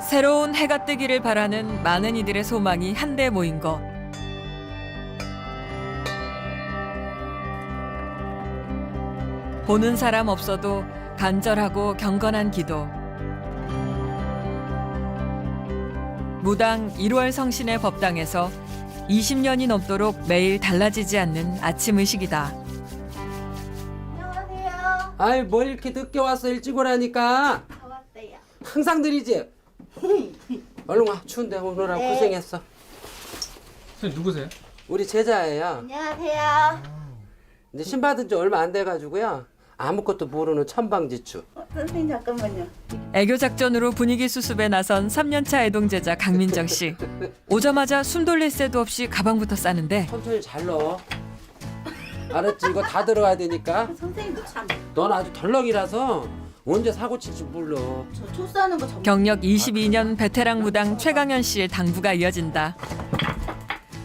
새로운 해가 뜨기를 바라는 많은 이들의 소망이 한데 모인 것. 보는 사람 없어도 간절하고 경건한 기도. 무당 1월 성신의 법당에서 20년이 넘도록 매일 달라지지 않는 아침 의식이다. 안녕하세요. 아이 뭘 이렇게 늦게 왔어. 일찍 오라니까. 다 왔어요. 항상 느리지. 얼른 와. 추운데 오느라 네. 고생했어. 선생님 누구세요? 우리 제자예요. 안녕하세요. 이제 신 받은 지 얼마 안 돼가지고요. 아무것도 모르는 천방지축. 선생님 잠깐만요. 애교 작전으로 분위기 수습에 나선 3년차 애동제자 강민정 씨. 오자마자 숨 돌릴 새도 없이 가방부터 싸는데 천천히 잘 넣어. 알았지? 이거 다 들어가야 되니까. 선생님도 참. 넌 아주 덜렁이라서 언제 사고 칠지 몰라. 저 초사하는 거 전문. 경력 22년 베테랑 무당 최강현 씨의 당부가 이어진다.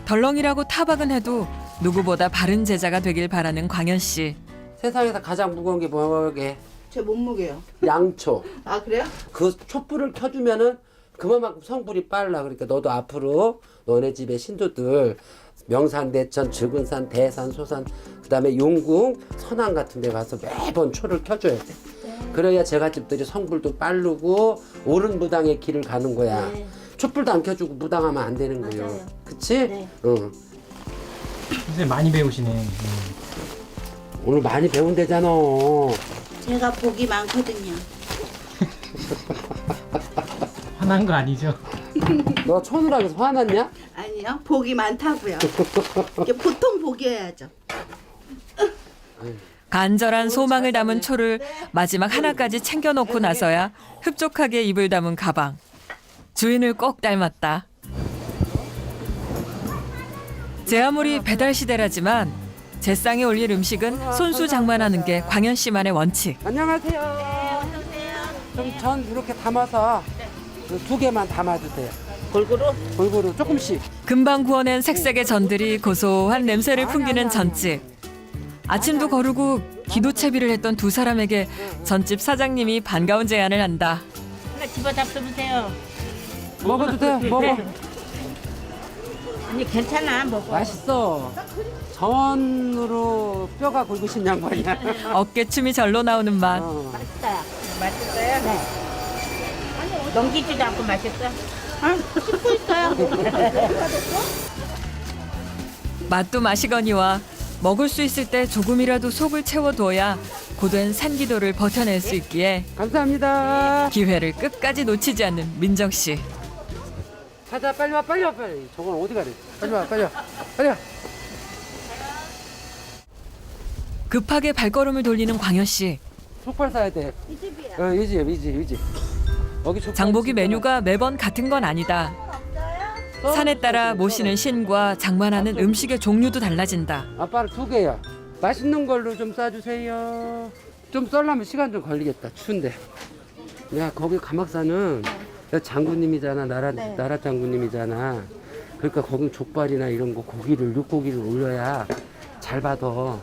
덜렁이라고 타박은 해도 누구보다 바른 제자가 되길 바라는 광현 씨. 세상에서 가장 무거운 게 뭐게? 제 몸무게요. 양초. 아 그래요? 그 촛불을 켜주면은 그만큼 성불이 빨라. 그러니까 너도 앞으로 너네 집의 신도들 명산, 대천, 즐근산, 대산, 소산, 그다음에 용궁, 선안 같은 데 가서 매번 초를 켜줘야 돼. 그래야 제갓집들이 성불도 빠르고 옳은 무당의 길을 가는 거야. 네. 촛불도 안 켜주고 무당하면 안 되는 거예요. 맞아요. 그치? 네. 응. 선생님 많이 배우시네. 오늘 많이 배운대잖아. 제가 복이 많거든요. 화난 거 아니죠? 너 초누락에서 화났냐? 아니요, 복이 많다고요. 이게 보통 복이어야죠. 간절한 소망을 담은 초를 마지막 하나까지 챙겨놓고 나서야 흡족하게 입을 담은 가방. 주인을 꼭 닮았다. 제 아무리 배달 시대라지만 제상에 올릴 음식은 손수장만하는 게 광현 씨만의 원칙. 안녕하세요. 좀 전 이렇게 담아서 그 2개만 담아주세요. 골고루 조금씩. 금방 구워낸 색색의 전들이 고소한 냄새를 풍기는 전집. 아침도 거르고 기도채비를 했던 두 사람에게 전집 사장님이 반가운 제안을 한다. 하나 집어 잡숴보세요. 먹어도 돼. 먹어. 아니 괜찮아 먹어. 맛있어. 전으로 뼈가 굵으신 양반이야. 어깨춤이 절로 나오는 맛. 맛있어요. 맛있어요? 네. 넘기지도 않고 맛있어. 씹고 있어요. 맛도 맛이거니와 먹을 수 있을 때 조금이라도 속을 채워둬야 고된 산기도를 버텨낼 수 있기에 감사합니다. 기회를 끝까지 놓치지 않는 민정 씨. 가자, 빨리 와, 빨리 와, 빨리. 저건 어디 가래? 빨리 와, 빨리 와, 빨리 와. 급하게 발걸음을 돌리는 광현 씨. 족발 사야 돼. 이 집이야. 이 집. 여기 족발 장보기 진짜 메뉴가 매번 같은 건 아니다. 산에 따라 모시는 신과 장만하는 음식의 종류도 달라진다. 아빠를 2개야. 맛있는 걸로 좀 싸주세요. 좀 썰려면 시간 좀 걸리겠다. 추운데. 야, 거기 가막사는 장군님이잖아. 나라 장군님이잖아. 그러니까 거기 족발이나 이런 거 고기를 육고기를 올려야 잘 받아.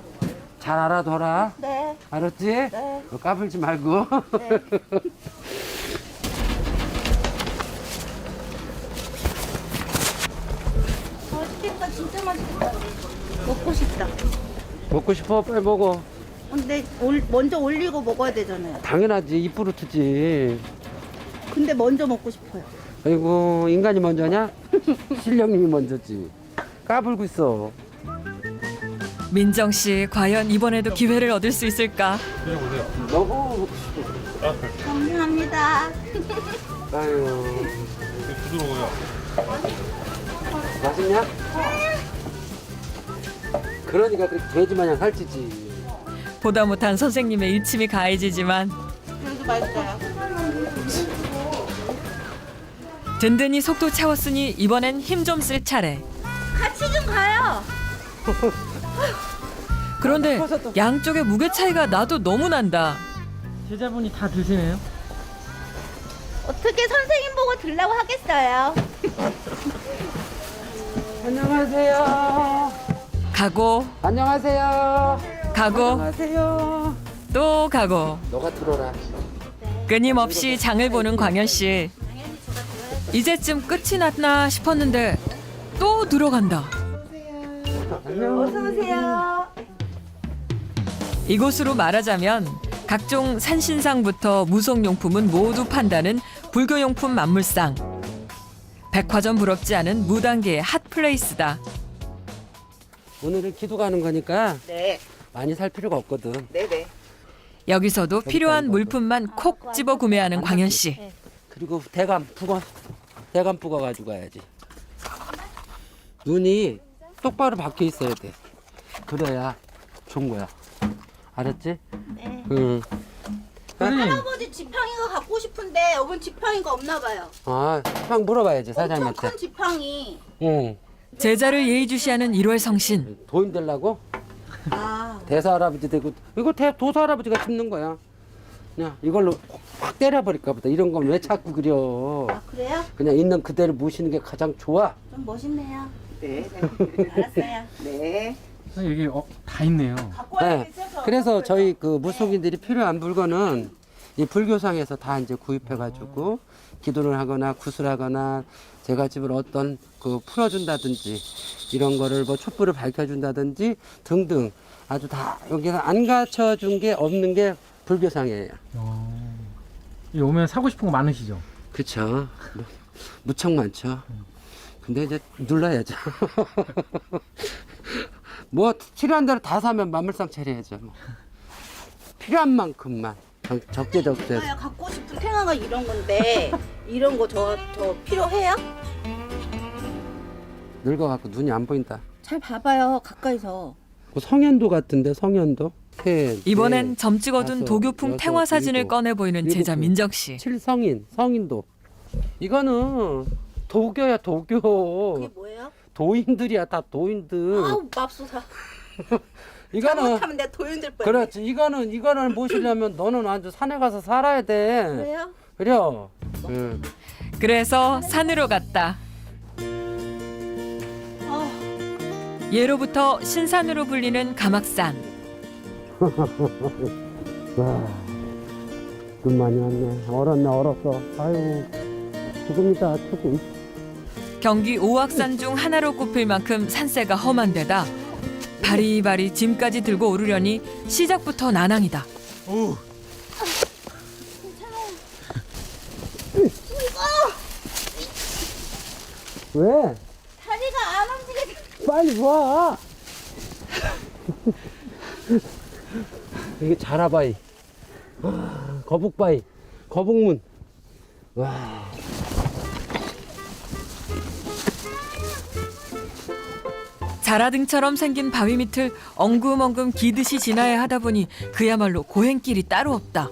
잘 알아둬라. 네. 알았지? 네. 까불지 말고. 네. 맛있겠다. 진짜 맛있겠다. 먹고 싶다. 먹고 싶어? 빨리 먹어. 근데 먼저 올리고 먹어야 되잖아요. 당연하지. 이쁘루트지. 근데 먼저 먹고 싶어요. 아이고, 인간이 먼저냐? 신령님이 먼저지. 까불고 있어. 민정 씨 과연 이번에도 기회를 얻을 수 있을까? 드셔보세요. 먹고 싶어. 감사합니다. 아유, 부드러워요. 맛있냐? 그러니까 그렇게 돼지 마냥 살찌지. 보다 못한 선생님의 일침이 가해지지만 그래도 맛있어요. 든든히 속도 채웠으니 이번엔 힘 좀 쓸 차례. 같이 좀 가요. 그런데 양쪽의 무게 차이가 나도 너무 난다. 제자분이 다 드시네요. 어떻게 선생님 보고 들라고 하겠어요? 안녕하세요. 가고 안녕하세요. 가고 안녕하세요. 또 가고. 너가 들어라. 네. 끊임없이 장을 보는 광현 씨. 이제쯤 끝이 났나 싶었는데 또 들어간다. 어서 오세요. 이곳으로 말하자면 각종 산신상부터 무속용품은 모두 판다는 불교용품 만물상. 백화점 부럽지 않은 무단계의 핫플레이스다. 오늘은 기도 가는 거니까 네, 많이 살 필요가 없거든. 네네. 여기서도 필요한 물품만 콕 집어 구매하는 광현 씨. 그리고 대감 부거 가지고 가야지. 눈이 똑바로 박혀 있어야 돼. 그래야 좋은 거야. 알았지? 네. 응. 할아버지 지팡이가 갖고 싶은데 여긴 지팡이가 없나 봐요. 아, 형 물어봐야지 엄청 사장님한테. 큰 지팡이. 응. 제자를 예의주시하는 일월성신. 도인 되려고 아, 대사 할아버지 되고 이거 도사 할아버지가 짚는 거야. 그냥 이걸로 확 때려버릴까 보다. 이런 건 왜 자꾸 그려? 아 그래요? 그냥 있는 그대로 모시는 게 가장 좋아. 좀 멋있네요. 네, 알았어요. 네. 여기 다 있네요. 갖고 와야 네. 되죠? 그래서 저희 그 무속인들이 필요한 물건은 이 불교상에서 다 이제 구입해가지고 기도를 하거나 구슬하거나 제가 집을 어떤 그 풀어준다든지 이런 거를 뭐 촛불을 밝혀준다든지 등등 아주 다 여기서 안 갖춰준 게 없는 게 불교상이에요. 여기 오면 사고 싶은 거 많으시죠? 그쵸. 무척 많죠. 근데 이제 눌러야죠. 뭐 필요한 대로 다 사면 만물상 차려야죠. 뭐. 필요한 만큼만 적게. 제가 갖고 싶은 탱화가 이런 건데 이런 거 저 필요해요? 늙어갖고 눈이 안 보인다. 잘 봐봐요 가까이서. 그 성현도 같은데 성현도. 이번엔 점 찍어둔 다섯, 도교풍 여섯, 탱화 사진을 일곱, 꺼내 보이는 제자 일곱, 민정 씨. 7성인 성인도. 이거는 도교야 도교. 그게 뭐예요? 도인들이야 다 도인들. 아우 맙소사. 이거는 잘못하면 내가 도윤들 뻔. 그렇지. 이거는 모시려면 너는 완전 산에 가서 살아야 돼. 그래요? 그래요. 응. 그래서 산으로 갔다. 아, 예로부터 신산으로 불리는 가막산. 와, 눈 많이 왔네. 얼었네, 얼었어. 아유, 죽음이다, 죽음. 경기 오악산 중 하나로 꼽힐 만큼 산세가 험한 데다 바리바리 짐까지 들고 오르려니 시작부터 난항이다. 왜? 다리가 안 움직여. 빨리 와! 이게 자라바위. 거북바위. 거북문. 와. 자라등처럼 생긴 바위 밑을 엉금엉금 기듯이 지나야 하다 보니 그야말로 고행길이 따로 없다.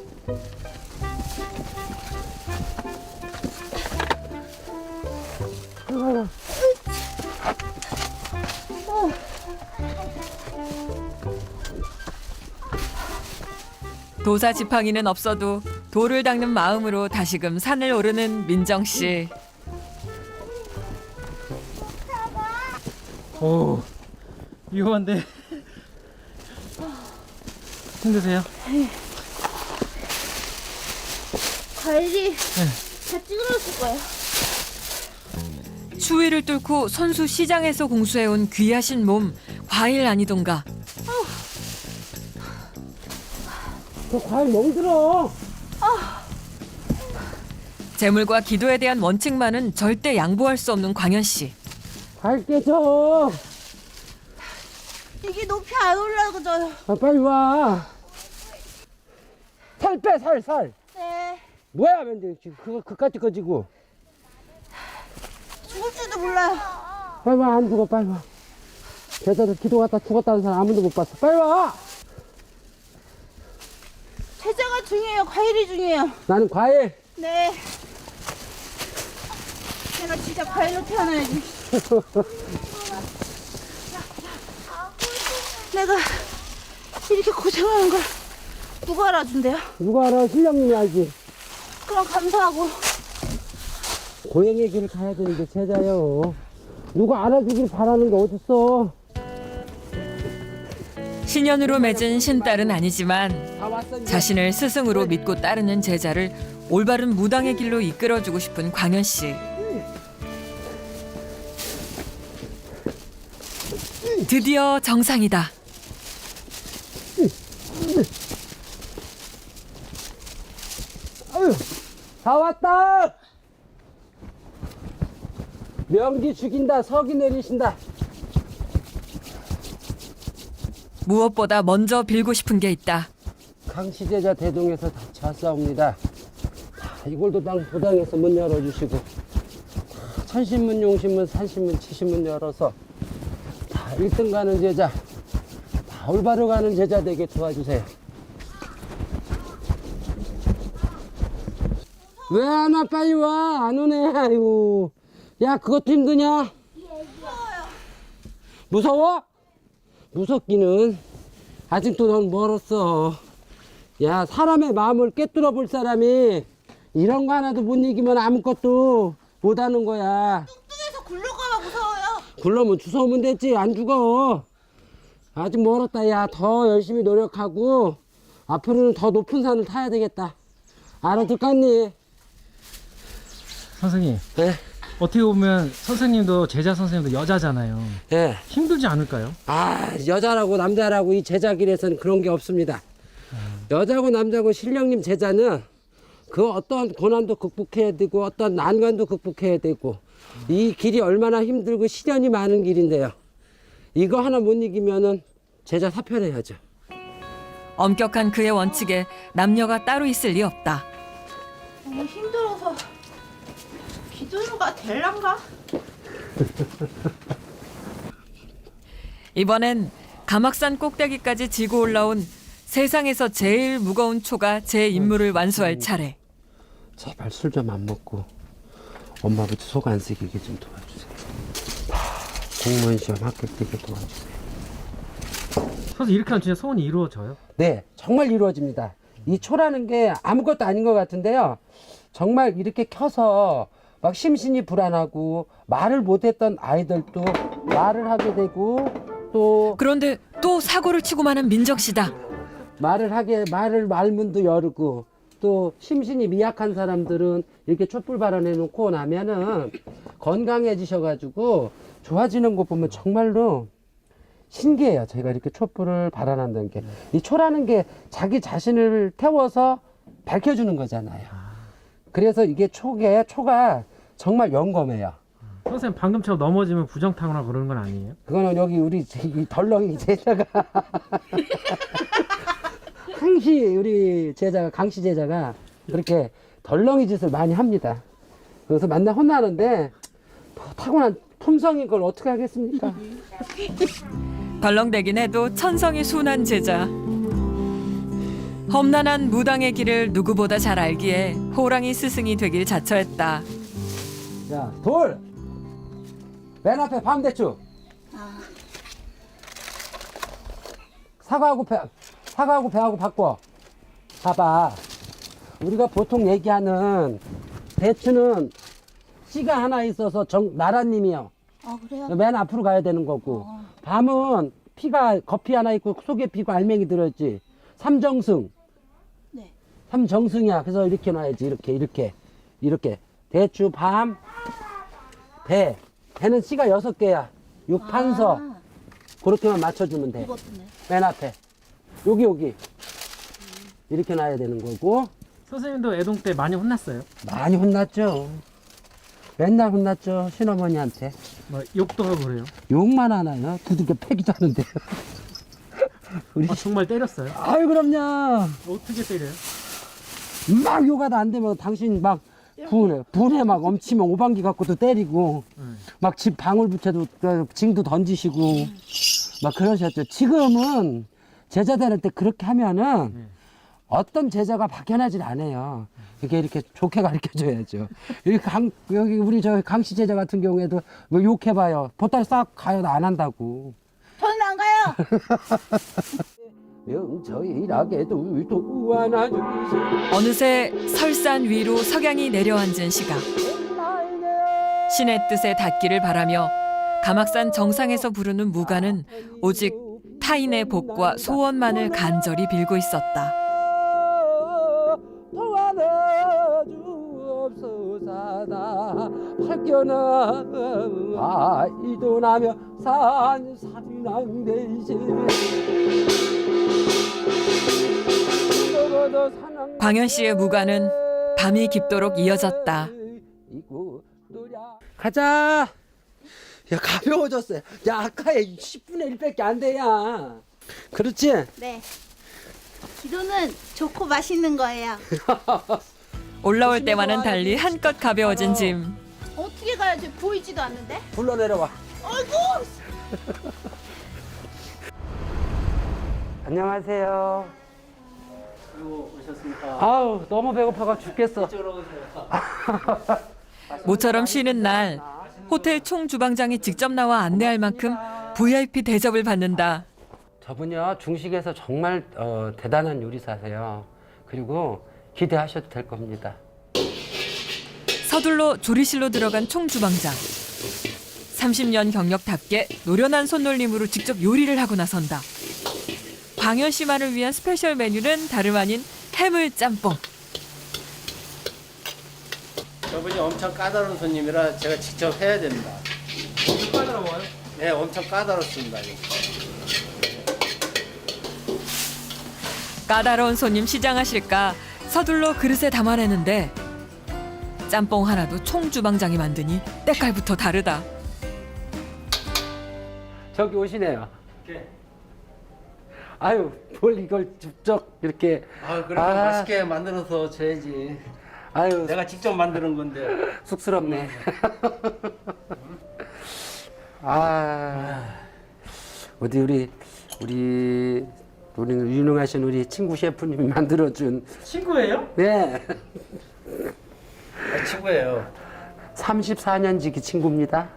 도사 지팡이는 없어도 돌을 닦는 마음으로 다시금 산을 오르는 민정 씨. 오, 위험한데. 힘드세요? 과일이 다 찌그러질 거예요. 추위를 뚫고 선수 시장에서 공수해온 귀하신 몸, 과일 아니던가. 저 과일 너무 들어. 재물과 기도에 대한 원칙만은 절대 양보할 수 없는 광현 씨. 과일 깨져. 이게 높이 안 올라가져요. 아, 빨리 와. 살 빼, 살. 네. 뭐야, 근데 지금 그거 그까짓 거지고. 죽을지도 몰라요. 빨리 와, 안 죽어, 빨리 와. 제자들 기도 갔다 죽었다는 사람 아무도 못 봤어. 빨리 와. 제자가 중요해요. 과일이 중요해요. 나는 과일. 네. 내가 진짜 과일로 태어나야지. 내가 이렇게 고생하는 걸 누가 알아준대요? 누가 알아? 신령님이 알지. 그럼 감사하고. 고행의 길을 가야 되는데 제자요. 누가 알아주길 바라는 게 어딨어. 신연으로 맺은 신딸은 아니지만 자신을 스승으로 믿고 따르는 제자를 올바른 무당의 길로 이끌어주고 싶은 광현 씨. 드디어 정상이다. 다 왔다. 명기 죽인다. 서기 내리신다. 무엇보다 먼저 빌고 싶은 게 있다. 강시제자 대동에서 다 잤사옵니다. 이골도 도당에서 문 열어주시고 천신문, 용신문, 산신문, 치신문 열어서 다 1등 가는 제자, 다 올바로 가는 제자 되게 도와주세요. 왜 안 와? 빨리 와. 안 오네. 아이고. 야, 그것도 힘드냐? 무서워? 무섭기는 아직도 넌 멀었어. 야, 사람의 마음을 꿰뚫어 볼 사람이 이런 거 하나도 못 이기면 아무것도 못 하는 거야. 뚱뚱해서 굴러가면 무서워요. 굴러면 주워오면 됐지. 안 죽어. 아직 멀었다. 야, 더 열심히 노력하고 앞으로는 더 높은 산을 타야 되겠다. 알아듣겠니? 선생님, 네. 어떻게 보면 선생님도 제자 선생님도 여자잖아요. 예. 힘들지 않을까요? 아, 여자라고 남자라고 이 제자길에서는 그런 게 없습니다. 여자고 남자고 신령님 제자는 그 어떤 고난도 극복해야 되고 어떤 난관도 극복해야 되고 이 길이 얼마나 힘들고 시련이 많은 길인데요. 이거 하나 못 이기면은 제자 사표해야죠. 엄격한 그의 원칙에 남녀가 따로 있을 리 없다. 너무 힘들어서 기도류가 될란가? 이번엔 가막산 꼭대기까지 지고 올라온 세상에서 제일 무거운 초가 제 임무를 완수할 차례. 제발 술 좀 안 먹고 엄마부터 속 안 쓰게 좀 도와주세요. 공무원 시험 합격되게 도와주세요. 선생님 이렇게 하면 진짜 소원이 이루어져요? 네, 정말 이루어집니다. 이 초라는 게 아무것도 아닌 것 같은데요. 정말 이렇게 켜서 막 심신이 불안하고 말을 못했던 아이들도 말을 하게 되고 또 그런데 또 사고를 치고 마는 민정 씨다. 말문도 열고 또 심신이 미약한 사람들은 이렇게 촛불 발언해 놓고 나면은 건강해지셔가지고 좋아지는 거 보면 정말로 신기해요. 제가 이렇게 촛불을 발언한다는 게. 이 초라는 게 자기 자신을 태워서 밝혀주는 거잖아요. 그래서 이게 초가 정말 영검해요. 선생님 방금처럼 넘어지면 부정타거나 그러는 건 아니에요? 그거는 여기 우리 이 덜렁이 제자가 우리 제자가 강씨 제자가 그렇게 덜렁이 짓을 많이 합니다. 그래서 맨날 혼나는데 타고난 품성인 걸 어떻게 하겠습니까? 덜렁대긴 해도 천성이 순한 제자. 험난한 무당의 길을 누구보다 잘 알기에 호랑이 스승이 되길 자처했다. 자, 돌! 맨 앞에 밤대추! 사과하고 배하고 바꿔. 봐봐. 우리가 보통 얘기하는 대추는 씨가 하나 있어서 나라님이요. 아 그래요? 맨 앞으로 가야 되는 거고. 밤은 겉피 하나 있고 속에 피고 알맹이 들었지. 삼정승. 네. 삼정승이야. 그래서 이렇게 놔야지. 이렇게. 대추, 밤, 배. 배는 씨가 6개야. 육판서. 그렇게만 맞춰주면 돼. 이것도네. 맨 앞에. 여기. 이렇게 놔야 되는 거고. 선생님도 애동 때 많이 혼났어요? 많이 혼났죠. 맨날 혼났죠. 신어머니한테. 뭐 욕도 하고 그래요? 욕만 하나요? 두들겨 패기도 하는데. 우리 정말 때렸어요? 아유 그럼요. 어떻게 때려요? 막 욕하다 안 되면 당신 막 분해 막 엄치면 오방기 갖고도 때리고 막 집 방울 붙여도 징도 던지시고 막 그러셨죠. 지금은 제자 다닐 때 그렇게 하면은 어떤 제자가 박연하질 않아요. 이렇게 좋게 가르쳐 줘야죠. 여기 우리 저 강씨 제자 같은 경우에도 뭐 욕해봐요. 보따리 싹 가요. 안 한다고. 저는 안 가요. 명저일하게도 도와놔주시. 어느새 설산 위로 석양이 내려앉은 시각. 신의 뜻에 닿기를 바라며 가막산 정상에서 부르는 무가는 오직 타인의 복과 소원만을 간절히 빌고 있었다. 도와주옵소서다 밝혀나 아이도 나며 산삼랑 대신 광현 씨의 무관은 밤이 깊도록 이어졌다. 가자. 야 가벼워졌어요. 야 아까에 10분의 1밖에 안 돼야. 그렇지? 네. 기도는 좋고 맛있는 거예요. 올라올 때와는 달리 한껏 가벼워진 짐. 어떻게 가야지 보이지도 않는데? 불러 내려와. 아이고! 안녕하세요. 아이고, 오셨습니까? 아우 너무 배고파가 죽겠어. 이쪽으로 오세요. 모처럼 쉬는 날 호텔 총주방장이 직접 나와 안내할 만큼 VIP 대접을 받는다. 저분이요 중식에서 정말 대단한 요리사세요. 그리고 기대하셔도 될 겁니다. 서둘러 조리실로 들어간 총주방장. 30년 경력답게 노련한 손놀림으로 직접 요리를 하고 나선다. 광현 씨만을 위한 스페셜 메뉴는 다름 아닌 해물 짬뽕. 저분이 엄청 까다로운 손님이라 제가 직접 해야 됩니다. 엄청 까다로워요? 네, 엄청 까다롭습니다. 이거. 까다로운 손님 시장하실까 서둘러 그릇에 담아내는데 짬뽕 하나도 총주방장이 만드니 때깔부터 다르다. 저기 오시네요. 이렇게. 아유 뭘 이걸 직접 이렇게. 그래도 맛있게 만들어서 줘야지. 아유 내가 직접 만드는 건데. 쑥스럽네. 어디 우리 유능하신 우리 친구 셰프님이 만들어준. 친구예요? 네. 친구예요. 34년 지기 친구입니다.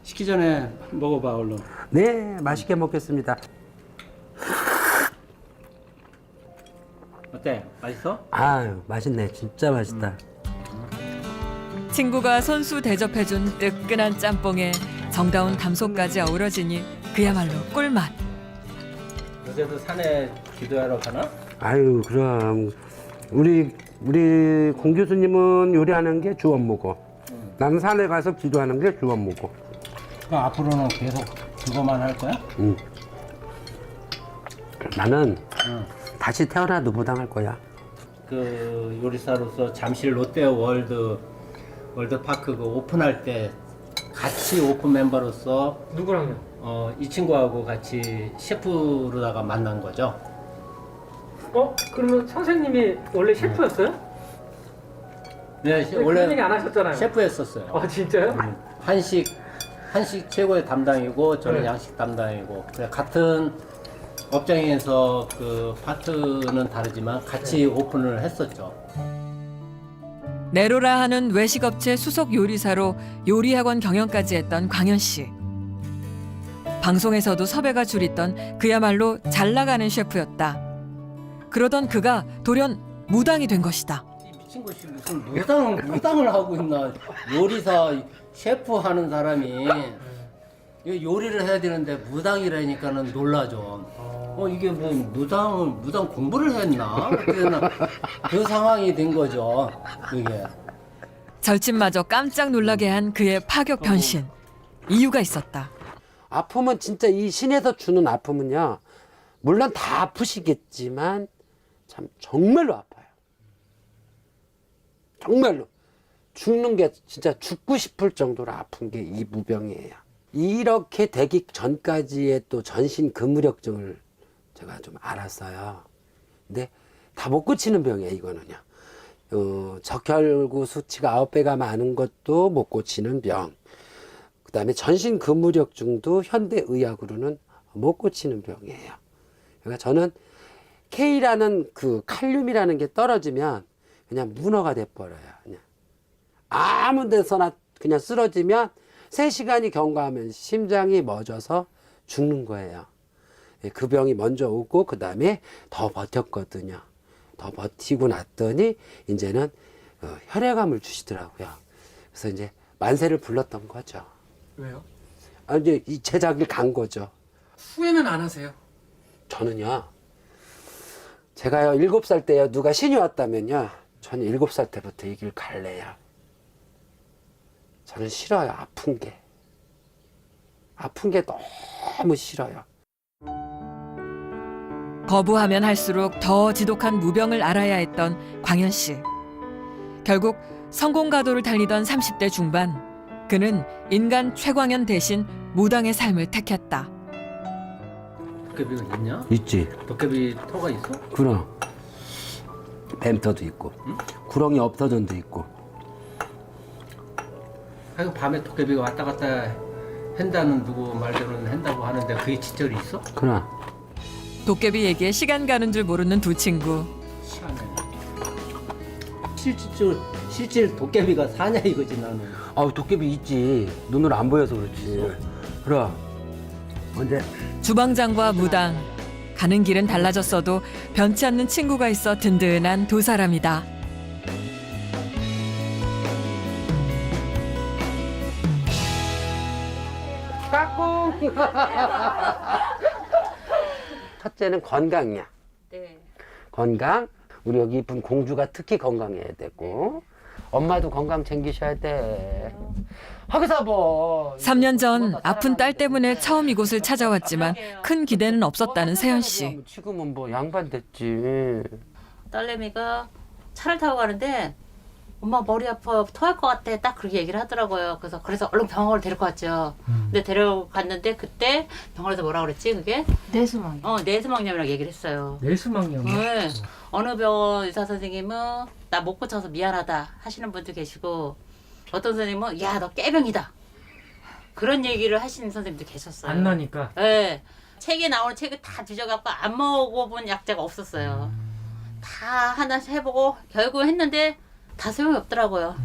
식기 전에 먹어봐, 얼른. 네, 맛있게 먹겠습니다. 어때? 맛있어? 아유, 맛있네. 진짜 맛있다. 친구가 손수 대접해준 뜨끈한 짬뽕에 정다운 담소까지 어우러지니 그야말로 꿀맛. 요새도 산에 기도하러 가나? 아유, 그럼 우리 공 교수님은 요리하는 게 주 업무고, 나는 산에 가서 기도하는 게 주 업무고. 그럼 앞으로는 계속 그거만 할 거야? 나는 응. 다시 태어나도 무당할 거야. 그 요리사로서 잠실 롯데 월드파크 그 오픈할 때 같이 오픈 멤버로서 누구랑요? 이 친구하고 같이 셰프로다가 만난 거죠. 그러면 선생님이 원래 셰프였어요? 네, 그런 원래 얘기 안 하셨잖아요. 셰프였었어요. 아 진짜요? 한식 최고의 담당이고 저는 양식 담당이고 그래, 같은 업장에서 그 파트는 다르지만 같이 오픈을 했었죠. 네로라 하는 외식업체 수석 요리사로 요리학원 경영까지 했던 광현 씨. 방송에서도 섭외가 줄있던 그야말로 잘 나가는 셰프였다. 그러던 그가 돌연 무당이 된 것이다. 이 미친 것이 무슨 무당을 하고 있나. 요리사 셰프 하는 사람이 요리를 해야 되는데 무당이라니까는 놀라죠. 이게 뭐 무당 공부를 했나? 그 상황이 된 거죠. 이게. 절친마저 깜짝 놀라게 한 그의 파격 변신. 이유가 있었다. 아픔은 진짜 이 신에서 주는 아픔은요, 물론 다 아프시겠지만 참 정말로 아파요. 정말로 죽는 게 진짜 죽고 싶을 정도로 아픈 게 이 무병이에요. 이렇게 되기 전까지의 또 전신 근무력증을 제가 좀 알았어요. 근데 다 못 고치는 병이에요, 이거는요. 적혈구 수치가 9배가 많은 것도 못 고치는 병. 그 다음에 전신 근무력증도 현대의학으로는 못 고치는 병이에요. 그러니까 저는 K라는 그 칼륨이라는 게 떨어지면 그냥 문어가 돼버려요. 그냥 아무 데서나 그냥 쓰러지면 3시간이 경과하면 심장이 멎어서 죽는 거예요. 그 병이 먼저 오고 그 다음에 더 버텼거든요. 더 버티고 났더니 이제는 혈액암을 주시더라고요. 그래서 이제 만세를 불렀던 거죠. 왜요? 이제 이 제작을 간 거죠. 후회는 안 하세요? 저는요, 제가요 7살 때요 누가 신이 왔다면요, 저는 7살 때부터 이 길 갈래요. 저는 싫어요. 아픈 게 너무 싫어요. 거부하면 할수록 더 지독한 무병을 알아야 했던 광현 씨. 결국 성공 가도를 달리던 30대 중반, 그는 인간 최광현 대신 무당의 삶을 택했다. 도깨비가 있냐? 있지. 도깨비 터가 있어? 그럼 뱀터도 있고, 응? 구렁이 업터전도 있고. 아이고 밤에 도깨비가 왔다 갔다 한다는 누구 말대로는 한다고 하는데 그게 진짜로 있어? 그럼 도깨비 얘기에 시간 가는 줄 모르는 두 친구. 시간에 실질 도깨비가 사냐 이거지 나는. 아우 도깨비 있지. 눈으로 안 보여서 그렇지. 그럼 언제 주방장과 무당. 가는 길은 달라졌어도 변치 않는 친구가 있어 든든한 두 사람이다. 까꿍. 첫째는 건강이야. 네. 건강. 우리 여기 이쁜 공주가 특히 건강해야 되고, 엄마도 건강 챙기셔야 돼. 하기사 뭐. 3년 전 아픈 딸 때문에 처음 이곳을 찾아왔지만 큰 기대는 없었다는 세연 씨. 지금은 뭐 양반 됐지. 딸내미가 차를 타고 가는데 엄마 머리 아파 토할 것 같아 딱 그렇게 얘기를 하더라고요. 그래서 얼른 병원을 데리고 갔죠. 근데 데려갔는데 그때 병원에서 뭐라 그랬지 그게? 내수망. 내수막염이라고 얘기를 했어요. 내수막염. 네. 어느 병원 의사 선생님은 나 못 고쳐서 미안하다 하시는 분도 계시고 어떤 선생님은 야 너 깨병이다 그런 얘기를 하시는 선생님도 계셨어요. 안 나니까. 네. 책에 나오는 책을 다 뒤져갖고 안 먹어본 약자가 없었어요. 다 하나씩 해보고 결국 했는데 다 소용이 없더라고요.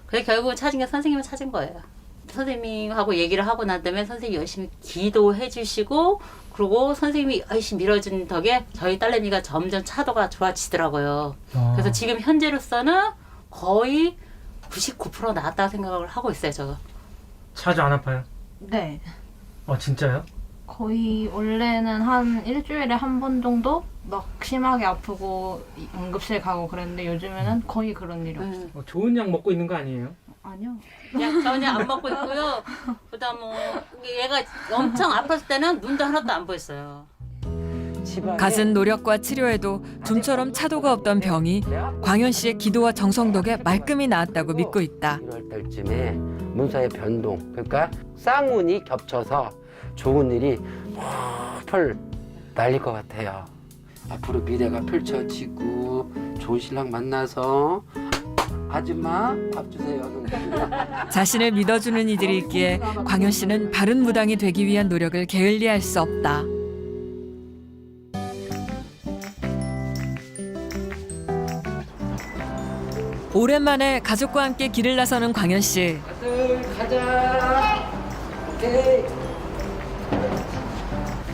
그래서 결국 찾은 게 선생님을 찾은 거예요. 선생님하고 얘기를 하고 난 다음에 선생님이 열심히 기도해 주시고 그리고 선생님이 열심히 밀어준 덕에 저희 딸내미가 점점 차도가 좋아지더라고요. 그래서 지금 현재로서는 거의 99% 나았다고 생각을 하고 있어요, 저거. 자주 안 아파요? 네. 진짜요? 거의 원래는 한 일주일에 한 번 정도 막 심하게 아프고 응급실 가고 그랬는데 요즘에는 거의 그런 일이 없어요. 좋은 약 먹고 있는 거 아니에요? 아니요. 약 전혀 안 먹고 있고요. 그다음 얘가 엄청 아팠을 때는 눈도 하나도 안 보였어요. 갖은 노력과 치료에도 좀처럼 차도가 없던 병이 광현 씨의 기도와 정성 덕에 말끔히 나았다고 믿고 있다. 1월 달쯤에 문서의 변동, 그러니까 쌍운이 겹쳐서 좋은 일이 펄 날릴 것 같아요. 앞으로 미래가 펼쳐지고 좋은 신랑 만나서 아줌마 밥 주세요. 자신을 믿어주는 이들이 있기에 광현 씨는 바른 무당이 되기 위한 노력을 게을리할 수 없다. 오랜만에 가족과 함께 길을 나서는 광현 씨. 가자. 오케이.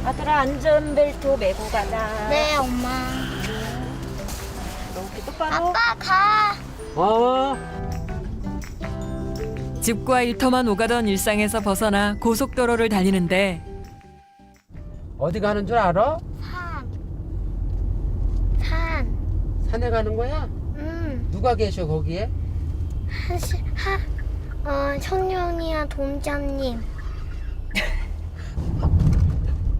아들아 안전벨트 메고 가자. 네, 엄마. 이렇게 똑바로. 아빠 가. 집과 일터만 오가던 일상에서 벗어나 고속도로를 달리는데 어디 가는 줄 알아? 산. 산에 가는 거야? 누가 계셔 거기에? 청룡이야 동자님.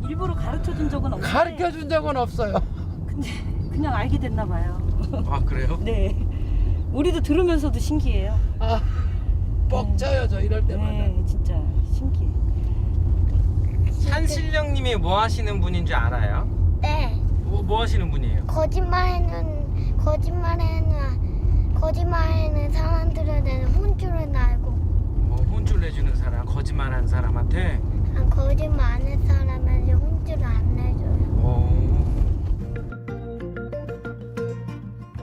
일부러 가르쳐 준 적은 없는데 가르쳐 준 적은 없어요. 근데 그냥 알게 됐나 봐요. 아 그래요? 네. 우리도 들으면서도 신기해요. 뻑져요 저 이럴 때마다. 네, 진짜 신기해. 산신령님이 뭐 하시는 분인 줄 알아요? 네. 뭐 하시는 분이에요? 거짓말하는 사람들한테는 혼쭐을 날고, 혼쭐 내주는 사람, 거짓말하는 사람한테. 거짓말 안 한 사람한테 혼쭐을 안 내줘요.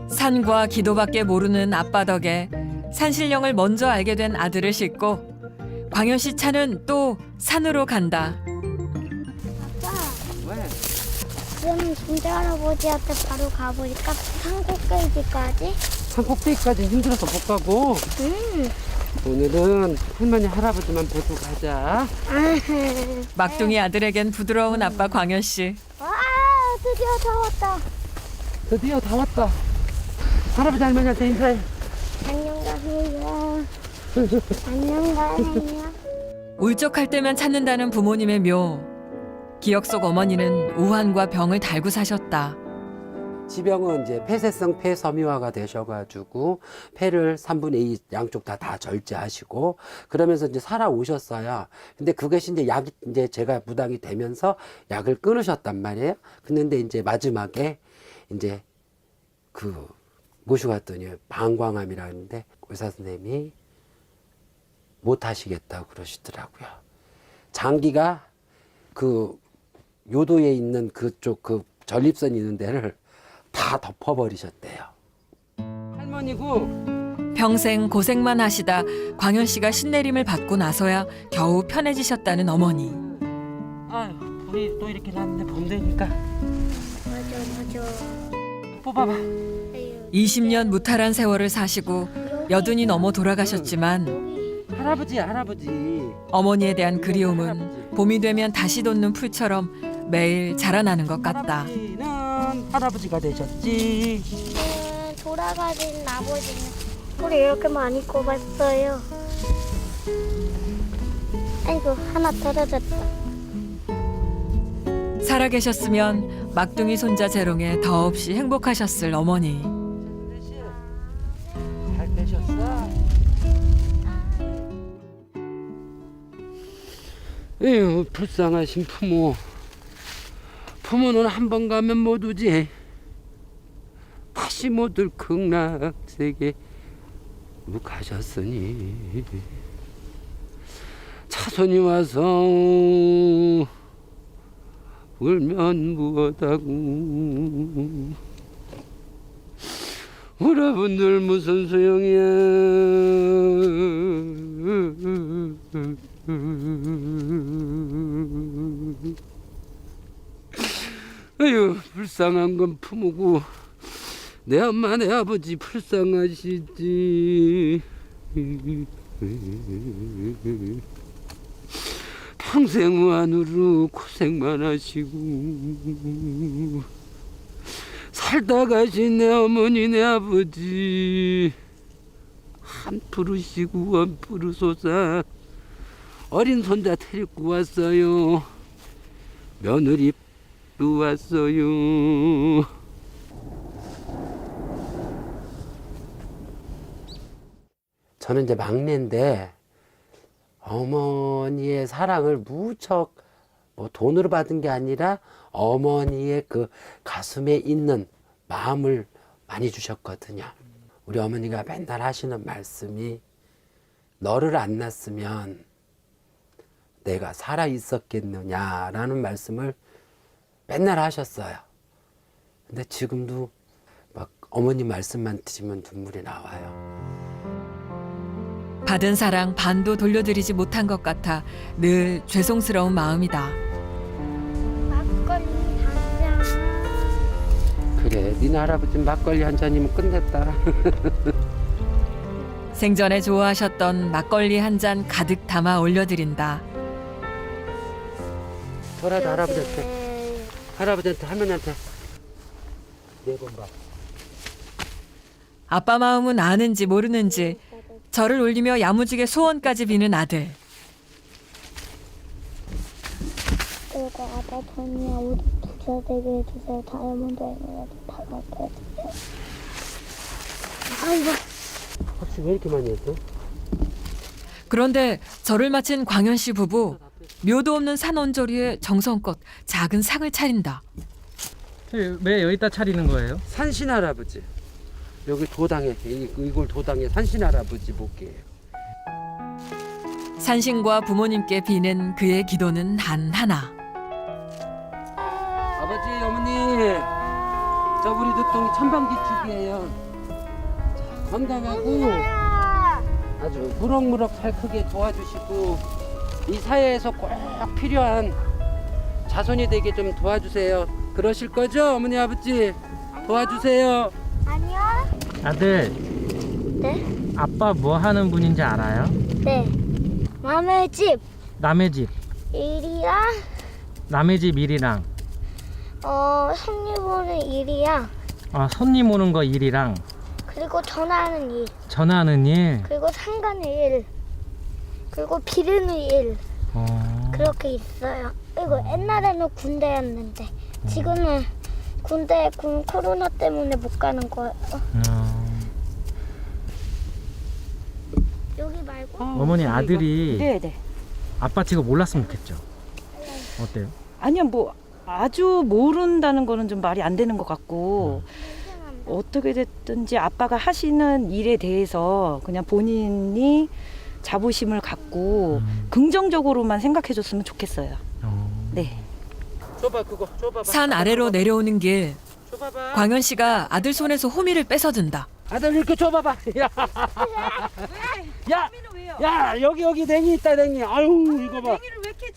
산과 기도밖에 모르는 아빠 덕에 산신령을 먼저 알게 된 아들을 싣고 광현 씨 차는 또 산으로 간다. 왜? 그럼 진짜 할아버지한테 바로 가보니까 산 꼭대기까지? 산 꼭대기까지 힘들어서 못 가고. 오늘은 할머니 할아버지만 보고 가자. 막둥이 아들에겐 부드러운 아빠 광현 씨. 와, 드디어 다 왔다. 드디어 다 왔다. 할아버지 할머니한테 인사해. 안녕 가세요. 안녕 가세요. 울적할 때만 찾는다는 부모님의 묘. 기억 속 어머니는 우환과 병을 달고 사셨다. 지병은 이제 폐쇄성 폐섬유화가 되셔가지고 폐를 3분의 2 양쪽 다 절제하시고 그러면서 이제 살아오셨어요. 근데 그것이 이제 약이 이제 제가 부당이 되면서 약을 끊으셨단 말이에요. 근데 이제 마지막에 이제 그 모시고 갔더니 방광암이라는데 의사 선생님이 못 하시겠다고 그러시더라고요. 장기가 그 요도에 있는 그쪽 그 전립선이 있는 데를 다 덮어버리셨대요. 할머니고 평생 고생만 하시다 광현 씨가 신내림을 받고 나서야 겨우 편해지셨다는 어머니. 아유 우리 또 이렇게 났는데 범대니까 맞아. 뽑아봐. 20년 무탈한 세월을 사시고 여든이 넘어 돌아가셨지만 할아버지 어머니에 대한 그리움은 봄이 되면 다시 돋는 풀처럼 매일 자라나는 것 같다. 할아버지는 할아버지가 되셨지. 돌아가신 아버지는 우리 이렇게 많이 꼽았어요. 아이고, 하나 떨어졌다. 살아계셨으면 막둥이 손자 재롱에 더없이 행복하셨을 어머니. 잘 되셨어? 에휴 불쌍하신 부모. 부모는 한 번 가면 못 오지. 다시 못 올 극락세계 가셨으니 차손이 와서 울면 무엇하고 여러분들 무슨 소용이야. 아유 불쌍한 건 부모고 내 엄마 내 아버지 불쌍하시지. 평생 무한으로 고생만 하시고 살다 가신 내 어머니 내 아버지 한 푸르시고 원 푸르소사 어린 손자 데리고 왔어요. 며느리 또 왔어요. 저는 이제 막내인데 어머니의 사랑을 무척 뭐 돈으로 받은 게 아니라 어머니의 그 가슴에 있는 마음을 많이 주셨거든요. 우리 어머니가 맨날 하시는 말씀이 너를 안 낳았으면 내가 살아 있었겠느냐라는 말씀을 맨날 하셨어요. 근데 지금도 막 어머니 말씀만 들으면 눈물이 나와요. 받은 사랑 반도 돌려드리지 못한 것 같아 늘 죄송스러운 마음이다. 막걸리 한 잔. 그래, 니네 할아버지 막걸리 한 잔이면 끝냈다. 생전에 좋아하셨던 막걸리 한 잔 가득 담아 올려드린다. 저라도 할아버지한테 할머니한테 네 번 봐. 아빠 마음은 아는지 모르는지 절을 올리며 야무지게 소원까지 비는 아들. 그리고 아빠 돈이야 우리 부자 되게 해주세요. 다이아몬드 에메랄드 받아게 해주세요. 아이고. 혹시 왜 이렇게 많이 했어? 그런데 절을 마친 광현 씨 부부 묘도 없는 산 언저리에 정성껏 작은 상을 차린다. 왜 여기다 차리는 거예요? 산신 할아버지. 여기 도당에 이골 도당에 산신 할아버지 목이에요. 산신과 부모님께 비는 그의 기도는 단 하나. 아버지 어머니 저 우리 두통이 천방지축이에요. 자, 건강하고 아주 무럭무럭 살 크게 도와주시고 이 사회에서 꼭 필요한 자손이 되게 좀 도와주세요. 그러실 거죠 어머니 아버지? 도와주세요. 아니요. 아들, 네? 아빠 뭐 하는 분인지 알아요? 네. 남의 집 남의 집, 일이랑 남의 집 일이랑, 손님 보는 일이랑 손님 오는 거 일이랑, 그리고 전화하는 일 전화하는 일. 그리고 상가는 일 그리고 비르는 일 그렇게 있어요. 그리고 옛날에는 군대였는데 지금은 군대 코로나 때문에 못 가는 거예요. 여기 말고 어머니 아들이 네네. 아빠 직업 몰랐으면 좋겠죠. 어때요? 아니요, 뭐 아주 모른다는 거는 좀 말이 안 되는 것 같고 어떻게 됐든지 아빠가 하시는 일에 대해서 그냥 본인이 자부심을 갖고 긍정적으로만 생각해줬으면 좋겠어요. 네. 줘봐 그거 줘봐봐. 산 아래로 내려오는 길, 줘봐봐. 광현 씨가 아들 손에서 호미를 뺏어든다. 아들 이렇게 줘봐봐. 야, 야, 야 여기 냉이 있다 냉이. 아유 이거 봐. 왜 이렇게